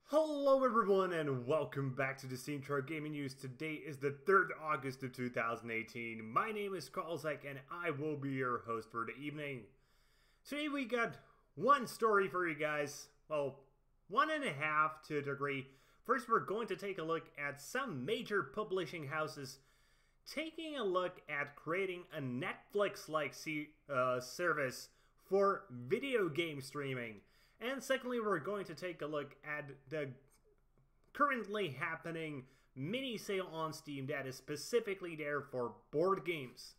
Hello everyone and welcome back to the SteemTrail Gaming News. Today is the 3rd of August of 2018. My name is Kralizec and I will be your host for the evening. Today we got one story for you guys. Well, 1.5 to a degree. First we're going to take a look at some major publishing houses taking a look at creating a Netflix-like service for video game streaming. And secondly, we're going to take a look at the currently happening mini sale on Steam that is specifically there for board games.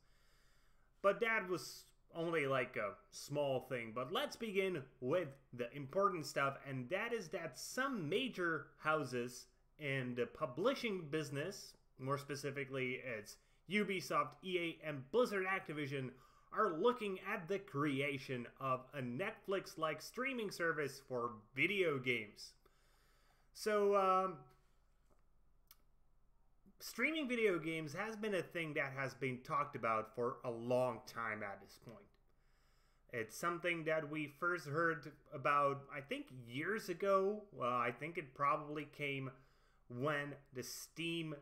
But that was only like a small thing. But let's begin with the important stuff, and that is that some major houses in the publishing business, more specifically it's Ubisoft, EA, and Blizzard Activision, are looking at the creation of a Netflix-like streaming service for video games. So, streaming video games has been a thing that has been talked about for a long time at this point. It's something that we first heard about, I think, years ago. I think it probably came when the Steam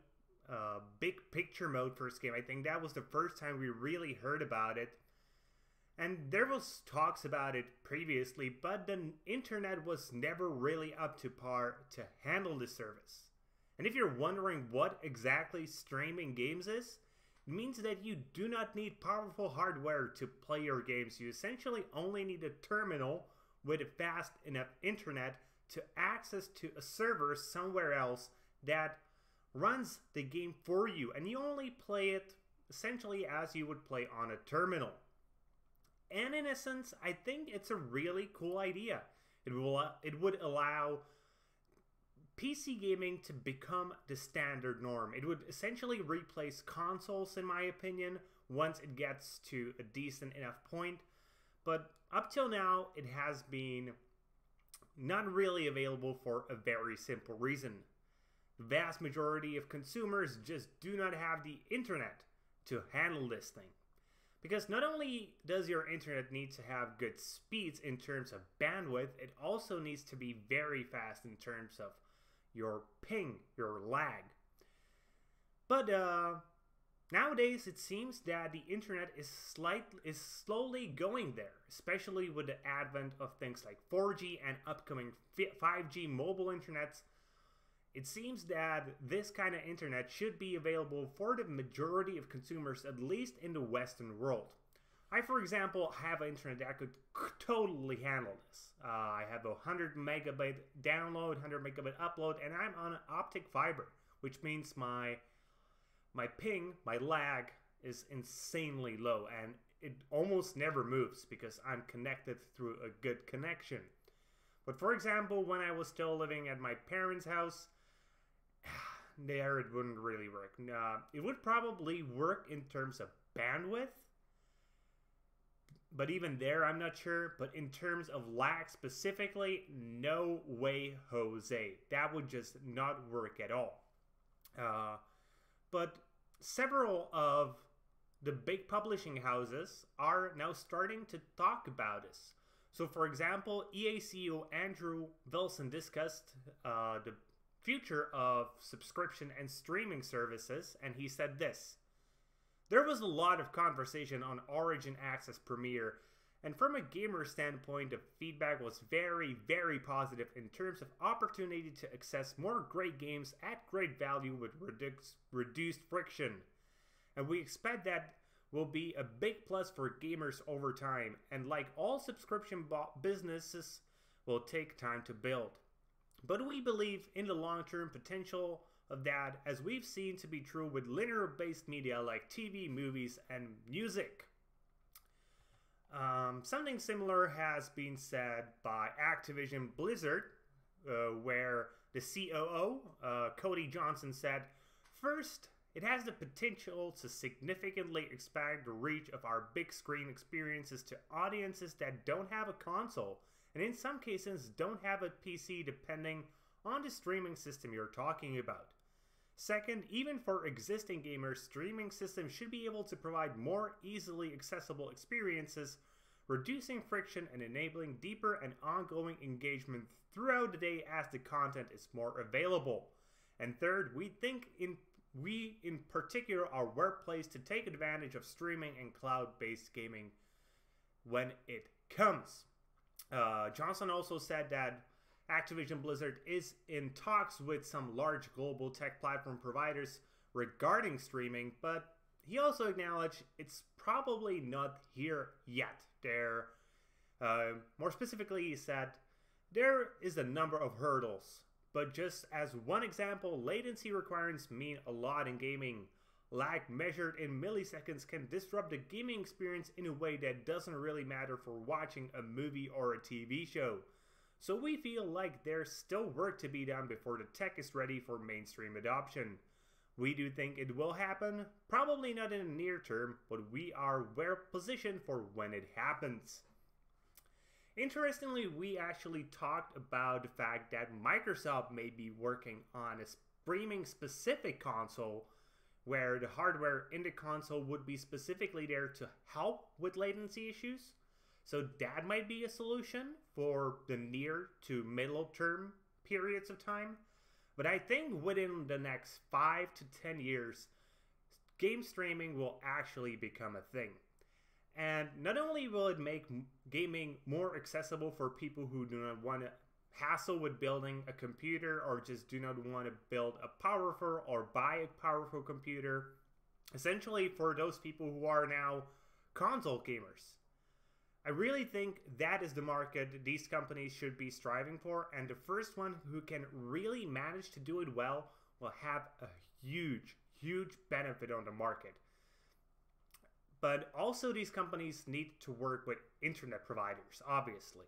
Big Picture mode first came. I think that was the first time we really heard about it. And there was talks about it previously, but the internet was never really up to par to handle the service. And if you're wondering what exactly streaming games is, it means that you do not need powerful hardware to play your games. You essentially only need a terminal with a fast enough internet to access to a server somewhere else that runs the game for you. And you only play it essentially as you would play on a terminal. And in a sense, I think it's a really cool idea. It would allow PC gaming to become the standard norm. It would essentially replace consoles, in my opinion, once it gets to a decent enough point. But up till now, it has been not really available for a very simple reason. The vast majority of consumers just do not have the internet to handle this thing. Because not only does your internet need to have good speeds in terms of bandwidth, it also needs to be very fast in terms of your ping, your lag. But nowadays it seems that the internet is slowly going there, especially with the advent of things like 4G and upcoming 5G mobile internets. It seems that this kind of internet should be available for the majority of consumers, at least in the Western world. I, for example, have an internet that could totally handle this. I have a 100 megabit download, 100 megabit upload, and I'm on optic fiber, which means my ping, my lag, is insanely low, and it almost never moves because I'm connected through a good connection. But for example, when I was still living at my parents' house, there it wouldn't really work. It would probably work in terms of bandwidth, but even there I'm not sure. But in terms of lag specifically, no way, Jose. That would just not work at all. But several of the big publishing houses are now starting to talk about this. So for example, EA CEO Andrew Wilson discussed the future of subscription and streaming services, and he said this: "There was a lot of conversation on Origin Access Premier, and from a gamer standpoint, the feedback was very, very positive in terms of opportunity to access more great games at great value with reduced friction. And we expect that will be a big plus for gamers over time, and like all subscription businesses, will take time to build. But we believe in the long-term potential of that, as we've seen to be true with linear-based media like TV, movies, and music." Something similar has been said by Activision Blizzard, where the COO, Cody Johnson, said, "First, it has the potential to significantly expand the reach of our big screen experiences to audiences that don't have a console, and in some cases don't have a PC depending on the streaming system you're talking about. Second, even for existing gamers, streaming systems should be able to provide more easily accessible experiences, reducing friction and enabling deeper and ongoing engagement throughout the day as the content is more available. And third, we think we in particular are well placed to take advantage of streaming and cloud-based gaming when it comes. Johnson also said that Activision Blizzard is in talks with some large global tech platform providers regarding streaming, but he also acknowledged it's probably not here yet. More specifically, he said, there is a number of hurdles, but just as one example, latency requirements mean a lot in gaming. Lag measured in milliseconds can disrupt the gaming experience in a way that doesn't really matter for watching a movie or a TV show. So we feel like there's still work to be done before the tech is ready for mainstream adoption. We do think it will happen, probably not in the near term, but we are well positioned for when it happens. Interestingly, we actually talked about the fact that Microsoft may be working on a streaming specific console where the hardware in the console would be specifically there to help with latency issues. So that might be a solution for the near to middle term periods of time. But I think within the next 5 to 10 years, game streaming will actually become a thing. And not only will it make gaming more accessible for people who do not want to hassle with building a computer or just do not want to build a powerful or buy a powerful computer, essentially for those people who are now console gamers. I really think that is the market these companies should be striving for, and the first one who can really manage to do it well will have a huge, huge benefit on the market. But also these companies need to work with internet providers, obviously.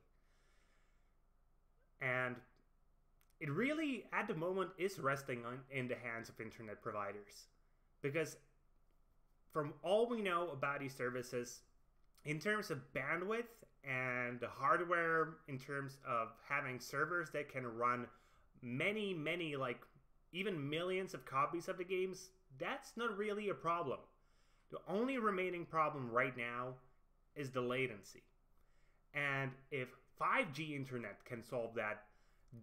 And it really, at the moment, is resting in the hands of internet providers. Because from all we know about these services, in terms of bandwidth and the hardware, in terms of having servers that can run many, like even millions of copies of the games, that's not really a problem. The only remaining problem right now is the latency. And if 5G internet can solve that,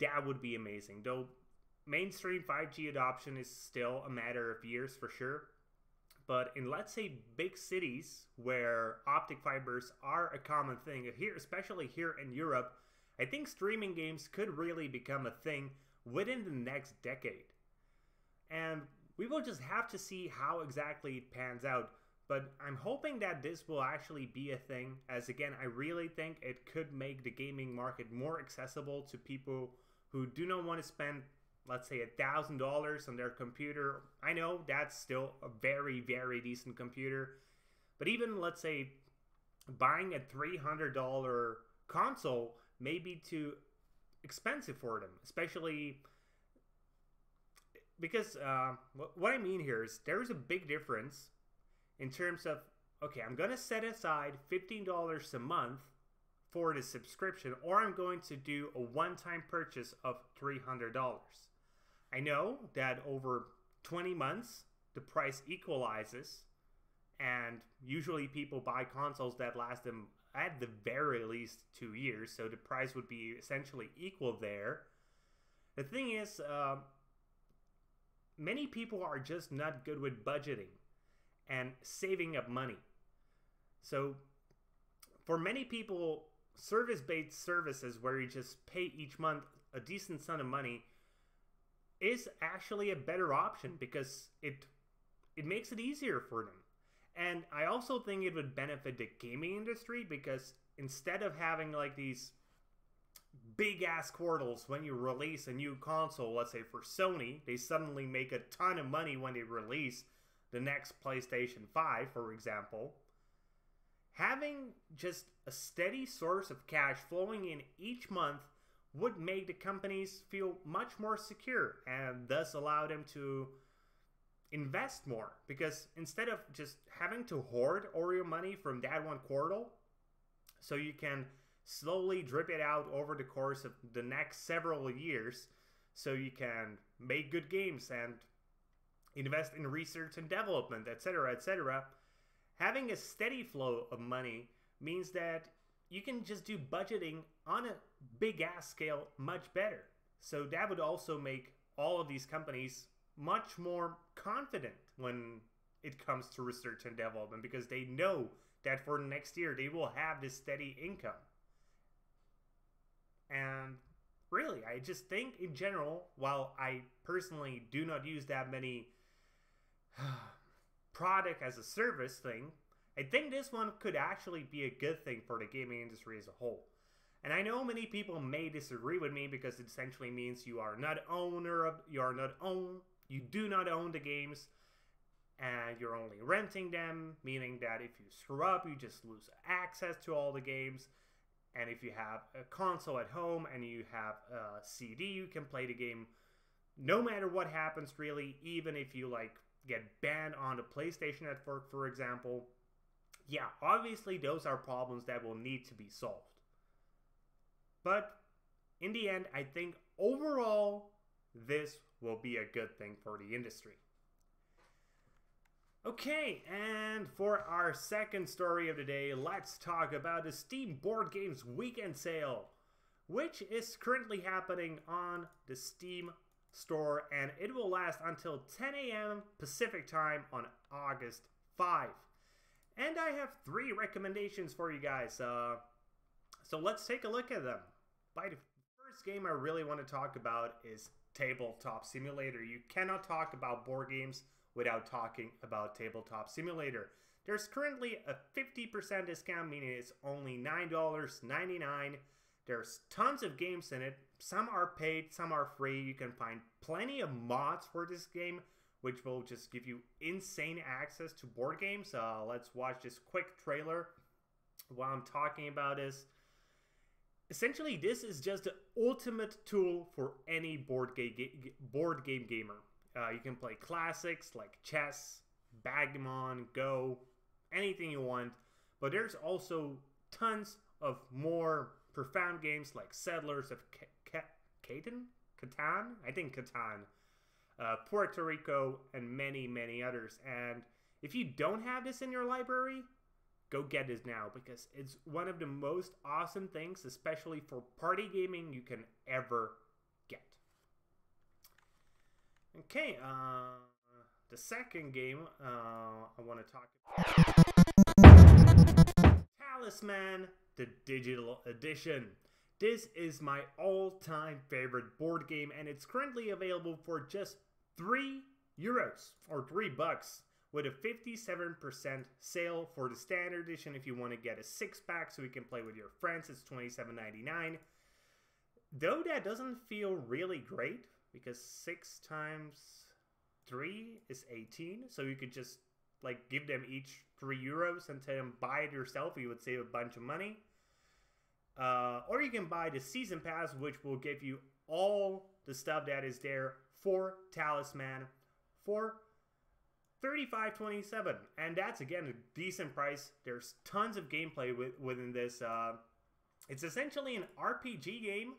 that would be amazing. Though mainstream 5G adoption is still a matter of years for sure. But in, let's say, big cities where optic fibers are a common thing, here, especially here in Europe, I think streaming games could really become a thing within the next decade. And we will just have to see how exactly it pans out. But I'm hoping that this will actually be a thing, as again, I really think it could make the gaming market more accessible to people who do not want to spend, let's say, $1,000 on their computer. I know that's still a very, very decent computer. But even, let's say, buying a $300 console may be too expensive for them. Especially because what I mean here is there's a big difference in terms of, okay, I'm going to set aside $15 a month for the subscription, or I'm going to do a one-time purchase of $300. I know that over 20 months, the price equalizes, and usually people buy consoles that last them at the very least 2 years, so the price would be essentially equal there. The thing is, many people are just not good with budgeting and saving up money. So for many people, service-based services where you just pay each month a decent sum of money is actually a better option because it makes it easier for them. And I also think it would benefit the gaming industry because instead of having like these big ass quarters when you release a new console, let's say for Sony, they suddenly make a ton of money when they release the next PlayStation 5, for example. Having just a steady source of cash flowing in each month would make the companies feel much more secure and thus allow them to invest more. Because instead of just having to hoard all your money from that one quarter, so you can slowly drip it out over the course of the next several years, so you can make good games and invest in research and development, etc., etc. Having a steady flow of money means that you can just do budgeting on a big ass scale much better. So that would also make all of these companies much more confident when it comes to research and development, because they know that for next year they will have this steady income. And really, I just think in general, while I personally do not use that many product as a service thing, I think this one could actually be a good thing for the gaming industry as a whole. And I know many people may disagree with me, because it essentially means you do not own the games, and you're only renting them, meaning that if you screw up, you just lose access to all the games. And if you have a console at home and you have a CD, you can play the game no matter what happens, really, even if you like get banned on the PlayStation Network, for example. Yeah, obviously those are problems that will need to be solved. But in the end, I think overall this will be a good thing for the industry. Okay, and for our second story of the day, let's talk about the Steam Board Games Weekend Sale, which is currently happening on the Steam store, and it will last until 10 a.m. Pacific time on August 5. And I have 3 recommendations for you guys, so let's take a look at them. The first game I really want to talk about is Tabletop Simulator. You cannot talk about board games without talking about Tabletop Simulator. There's currently a 50% discount, meaning it's only $9.99. There's tons of games in it. Some are paid, some are free. You can find plenty of mods for this game, which will just give you insane access to board games. Let's watch this quick trailer while I'm talking about this. Essentially, this is just the ultimate tool for any board game gamer. You can play classics like chess, backgammon, Go, anything you want. But there's also tons of more profound games like Settlers of Catan? I think Catan. Puerto Rico, and many, many others. And if you don't have this in your library, go get this now, because it's one of the most awesome things, especially for party gaming, you can ever get. Okay, the second game I want to talk about, Talisman, the digital edition. This is my all-time favorite board game, and it's currently available for just €3 or $3, with a 57% sale for the standard edition. If you want to get a 6-pack so you can play with your friends, it's $27.99. Though that doesn't feel really great, because 6 times 3 is 18, so you could just like give them each €3 and tell them buy it yourself. You would save a bunch of money. Or you can buy the season pass, which will give you all the stuff that is there for Talisman for $35.27, and that's again a decent price. There's tons of gameplay within this. It's essentially an RPG game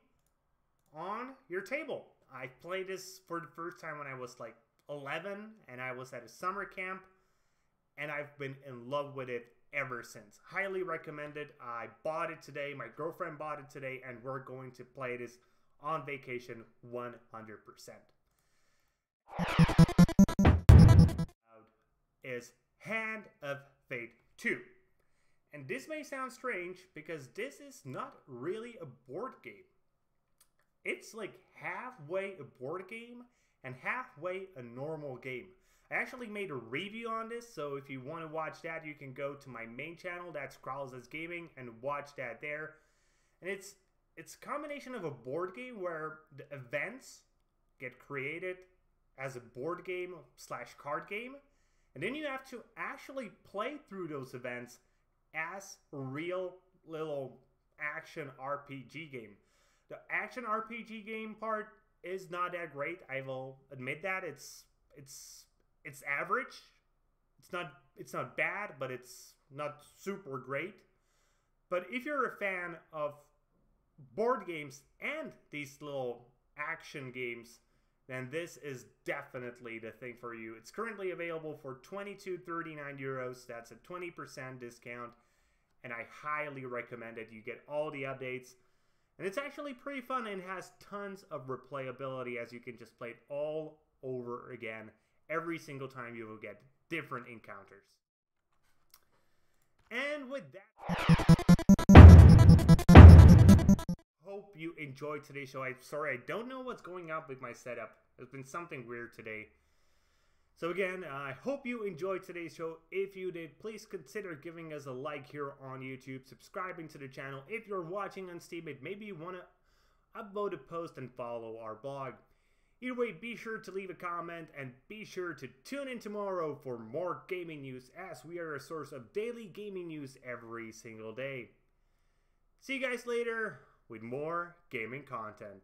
on your table. I played this for the first time when I was like 11, and I was at a summer camp, and I've been in love with it ever since. Highly recommended. I bought it today. My girlfriend bought it today, and we're going to play this on vacation 100%. Is Hand of Fate 2. And this may sound strange, because this is not really a board game. It's like halfway a board game and halfway a normal game. I actually made a review on this, so if you want to watch that, you can go to my main channel, that's Kralizec Gaming, and watch that there. And it's a combination of a board game where the events get created as a board game / card game, and then you have to actually play through those events as a real little action RPG game. The action RPG game part is not that great. I will admit that. It's average. It's not bad, but it's not super great. But if you're a fan of board games and these little action games, then this is definitely the thing for you. It's currently available for 22.39 euros. That's a 20% discount, and I highly recommend it. You get all the updates, and it's actually pretty fun and has tons of replayability, as you can just play it all over again. Every single time you will get different encounters. And with that, hope you enjoyed today's show. I'm sorry, I don't know what's going on with my setup. There's been something weird today. So again, I hope you enjoyed today's show. If you did, please consider giving us a like here on YouTube, subscribing to the channel. If you're watching on Steam, maybe you want to upload a post and follow our blog. Either way, be sure to leave a comment and be sure to tune in tomorrow for more gaming news, as we are a source of daily gaming news every single day. See you guys later with more gaming content.